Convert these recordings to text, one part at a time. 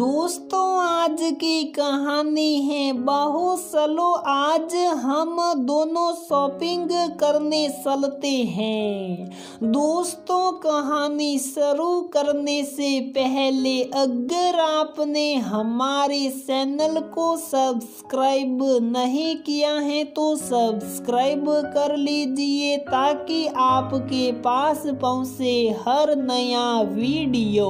दोस्तों आज की कहानी है बहुत स्लो। आज हम दोनों शॉपिंग करने चलते हैं। दोस्तों कहानी शुरू करने से पहले अगर आपने हमारे चैनल को सब्सक्राइब नहीं किया है तो सब्सक्राइब कर लीजिए ताकि आपके पास पहुंचे हर नया वीडियो।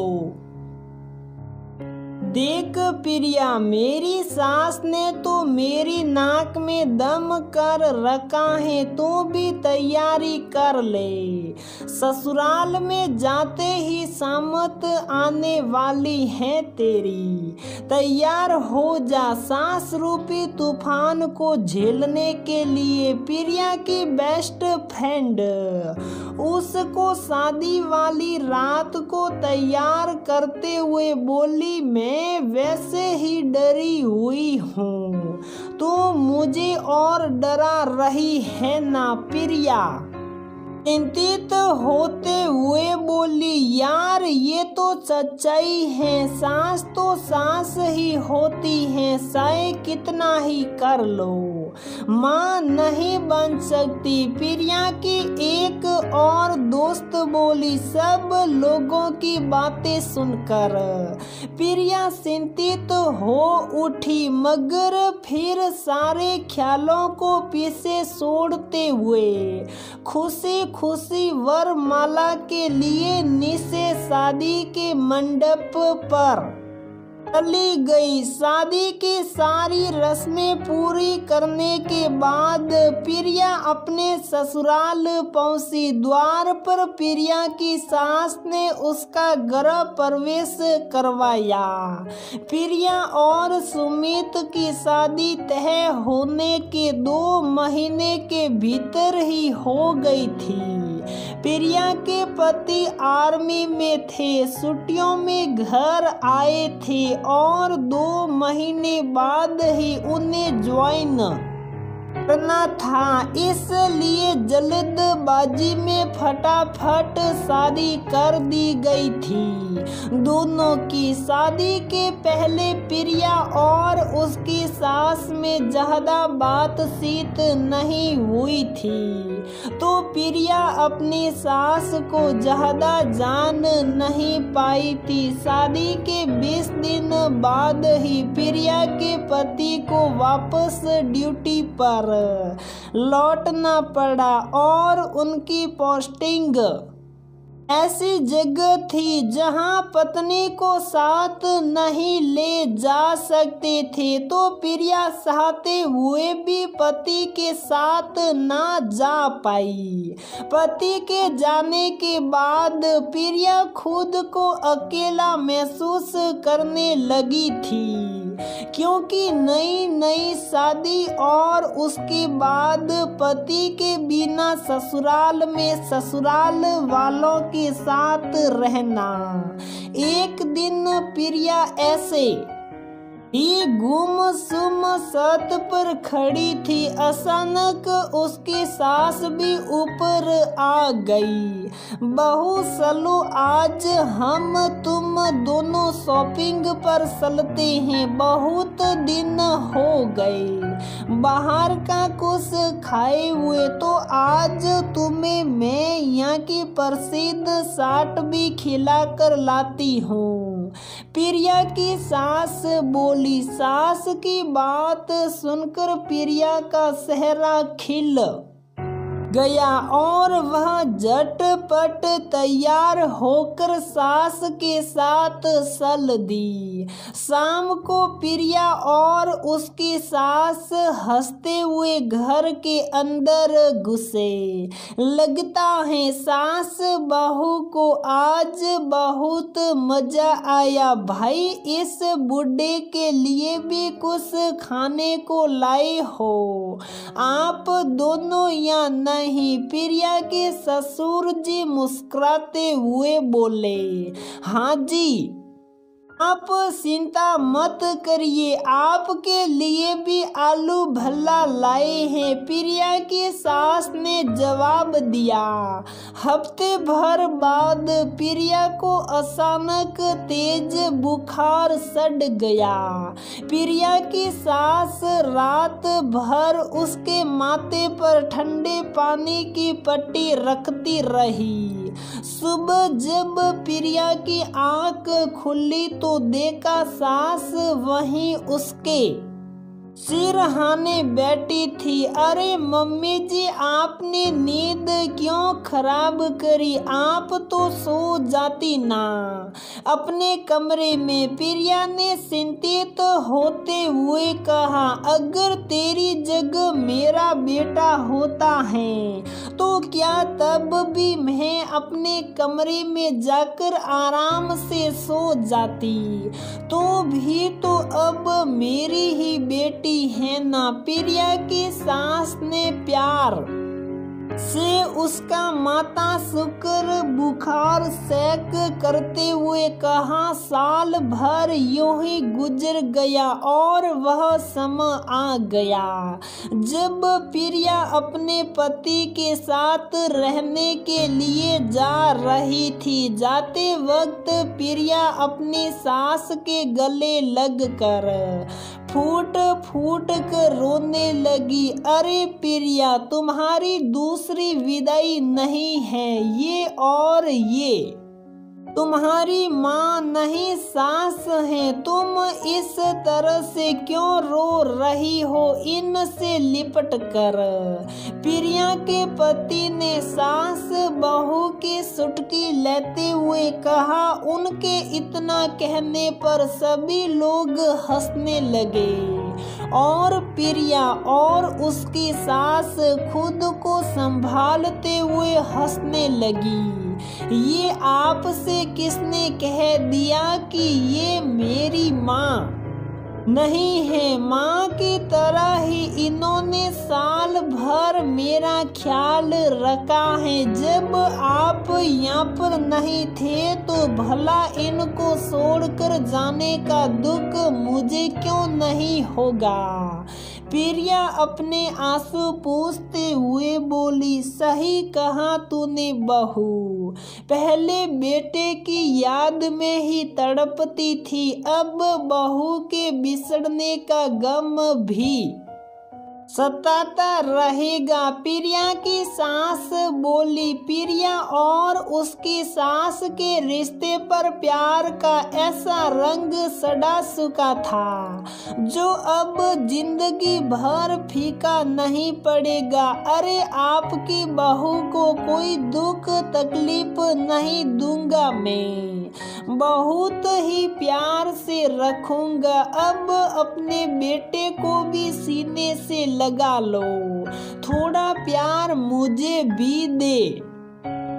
देख प्रिया, मेरी सास ने तो मेरी नाक में दम कर रखा है, तू भी तैयारी कर ले। ससुराल में जाते ही सामत आने वाली है तेरी। तैयार हो जा सास रूपी तूफान को झेलने के लिए। प्रिया की बेस्ट फ्रेंड उसको शादी वाली रात को तैयार करते हुए बोली, मैं वैसे ही डरी हुई हूँ तो मुझे और डरा रही है ना। प्रिया चिंतित होते हुए बोली, यार ये तो सच्चाई है, सास तो सास ही होती है, चाहे कितना ही कर लो, माँ नहीं बन सकती। प्रिया की एक और दोस्त बोली। सब लोगों की बातें सुनकर प्रिया चिंतित हो उठी, मगर फिर सारे ख्यालों को पीछे छोड़ते हुए खुशी खुशी वरमाला के लिए नीचे शादी के मंडप पर चली गई। शादी की सारी रस्में पूरी करने के बाद प्रिया अपने ससुराल पहुंची। द्वार पर प्रिया की सास ने उसका गृह प्रवेश करवाया। प्रिया और सुमित की शादी तय होने के 2 महीने के भीतर ही हो गई थी। प्रिया के पति आर्मी में थे, छुट्टियों में घर आए थे और 2 महीने बाद ही उन्हें ज्वाइन करना था, इसलिए जल्दबाजी में फटाफट शादी कर दी गई थी। दोनों की शादी के पहले प्रिया और उसकी सास में ज्यादा बातचीत नहीं हुई थी, तो प्रिया अपनी सास को ज्यादा जान नहीं पाई थी। शादी के 20 दिन बाद ही प्रिया के पति को वापस ड्यूटी पर लौटना पड़ा और उनकी पोस्टिंग ऐसी जगह थी जहां पत्नी को साथ नहीं ले जा सकते थे, तो प्रिया चाहते हुए भी पति के साथ ना जा पाई। पति के जाने के बाद प्रिया खुद को अकेला महसूस करने लगी थी, क्योंकि नई नई शादी और उसके बाद पति के बिना ससुराल में ससुराल वालों के साथ रहना। एक दिन प्रिया ऐसे ही गुमसुम छत पर खड़ी थी, अचानक उसकी सास भी ऊपर आ गई। बहू चलो आज हम तुम दोनों शॉपिंग पर चलते हैं, बहुत दिन हो गए बाहर का कुछ खाए हुए, तो आज तुम्हें मैं यहाँ की प्रसिद्ध चाट भी खिला कर लाती हूँ। प्रिया की सास बोली। सास की बात सुनकर प्रिया का चेहरा खिल गया और वह झटपट तैयार होकर सास के साथ चल दी। शाम को प्रिया और उसकी सास हंसते हुए घर के अंदर घुसे। लगता है सास बहू को आज बहुत मजा आया भाई, इस बूढ़े के लिए भी कुछ खाने को लाए हो आप दोनों या नहीं? प्रिया के ससुर जी मुस्कुराते हुए बोले, हाँ जी आप चिंता मत करिए, आपके लिए भी आलू भल्ला लाए हैं, प्रिया की सास ने जवाब दिया। हफ्ते भर बाद प्रिया को अचानक तेज बुखार चढ़ गया। प्रिया की सास रात भर उसके माथे पर ठंडे पानी की पट्टी रखती रही। सुबह जब प्रिया की आंख खुली तो देखा सास वहीं उसके सिरहाने बैठी थी। अरे मम्मी जी, आपने नींद क्यों खराब करी? आप तो सो जाती ना अपने कमरे में। प्रिया ने चिंतित होते हुए कहा, अगर तेरी जगह मेरा बेटा होता है तो क्या तब भी मैं अपने कमरे में जाकर आराम से सो जाती? तो भी तो अब मेरी ही बेटी है ना। प्रिया की सास ने प्यार से उसका माथा शुक्र बुखार सेक करते हुए कहा, साल भर यूं ही गुजर गया और वह समय आ गया जब प्रिया अपने पति के साथ रहने के लिए जा रही थी। जाते वक्त प्रिया अपनी सास के गले लगकर फूट फूट कर रोने लगी। अरे प्रिया, तुम्हारी दूसरी विदाई नहीं है ये, और ये तुम्हारी माँ नहीं सास है। तुम इस तरह से क्यों रो रही हो? इनसे लिपट कर प्रिया के पति ने सास बहू की सुटकी लेते हुए कहा। उनके इतना कहने पर सभी लोग हंसने लगे और प्रिया और उसकी सास खुद को संभालते हुए हंसने लगी। ये आपसे किसने कह दिया कि ये मेरी माँ नहीं है? माँ की तरह ही इन्होंने साल भर मेरा ख्याल रखा है। जब आप यहाँ पर नहीं थे तो भला इनको छोड़कर जाने का दुख मुझे क्यों नहीं होगा? प्रिया अपने आंसू पोंछते हुए बोली, सही कहा तूने बहू, पहले बेटे की याद में ही तड़पती थी, अब बहू के बिछड़ने का गम भी सताता रहेगा। प्रिया की सास बोली। प्रिया और उसकी सास के रिश्ते पर प्यार का ऐसा रंग चढ़ा चुका था जो अब जिंदगी भर फीका नहीं पड़ेगा। अरे आपकी बहू को कोई दुख तकलीफ नहीं दूंगा, मैं बहुत ही प्यार से रखूंगा। अब अपने बेटे को भी सीने से लगा लो, थोड़ा प्यार मुझे भी दे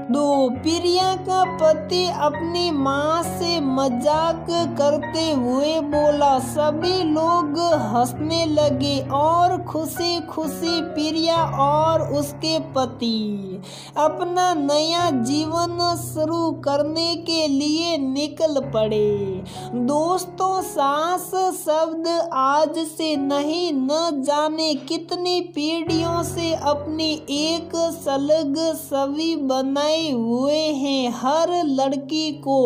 दो। प्रिया का पति अपनी माँ से मजाक करते हुए बोला। सभी लोग हंसने लगे और खुशी खुशी प्रिया और उसके पति अपना नया जीवन शुरू करने के लिए निकल पड़े। दोस्तों, सास शब्द आज से नहीं, न जाने कितनी पीढ़ियों से अपनी एक अलग छवि बनाए हुए हैं। हर लड़की को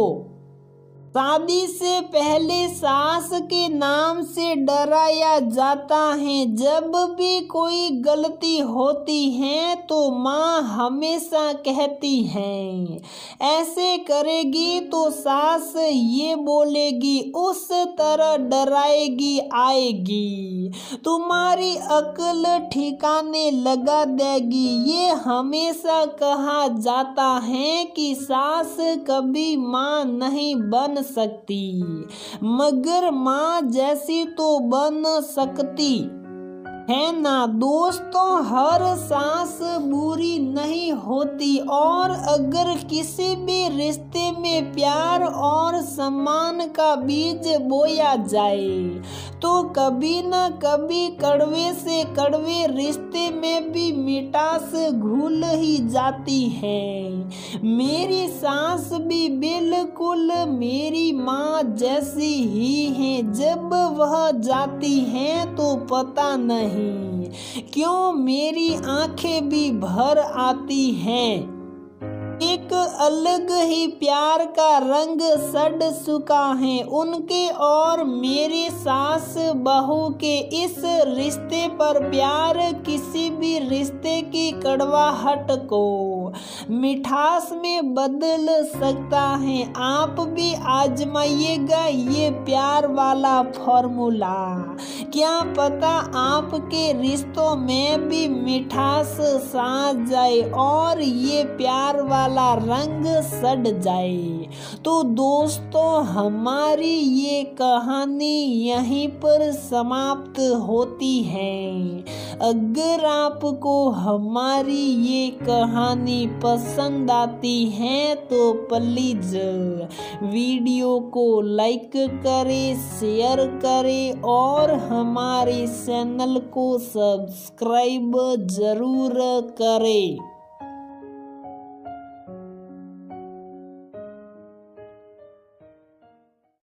शादी से पहले सास के नाम से डराया जाता है। जब भी कोई गलती होती है तो माँ हमेशा कहती है, ऐसे करेगी तो सास ये बोलेगी, उस तरह डराएगी, आएगी, तुम्हारी अक्ल ठिकाने लगा देगी। ये हमेशा कहा जाता है कि सास कभी माँ नहीं बन सकती, मगर माँ जैसी तो बन सकती है ना। दोस्तों, हर सास बुरी नहीं होती और अगर किसी भी रिश्ते में प्यार और सम्मान का बीज बोया जाए तो कभी न कभी कड़वे से कड़वे रिश्ते में भी मिठास घुल ही जाती है। मेरी सास भी बिल्कुल मेरी माँ जैसी ही है। जब वह जाती हैं तो पता नहीं क्यों मेरी आंखें भी भर आती हैं। एक अलग ही प्यार का रंग सड़ चुका है उनके और मेरे सास बहू के इस रिश्ते पर। प्यार किसी भी रिश्ते की कड़वाहट को मिठास में बदल सकता है। आप भी आजमाइएगा ये प्यार वाला फॉर्मूला। क्या पता आपके रिश्तों में भी मिठास सा जाए और ये प्यार वाला रंग सड़ जाए। तो दोस्तों, हमारी ये कहानी यहीं पर समाप्त होती है। अगर आपको हमारी ये कहानी पसंद आती है तो प्लीज वीडियो को लाइक करें, शेयर करें और हमारे चैनल को सब्सक्राइब जरूर करें।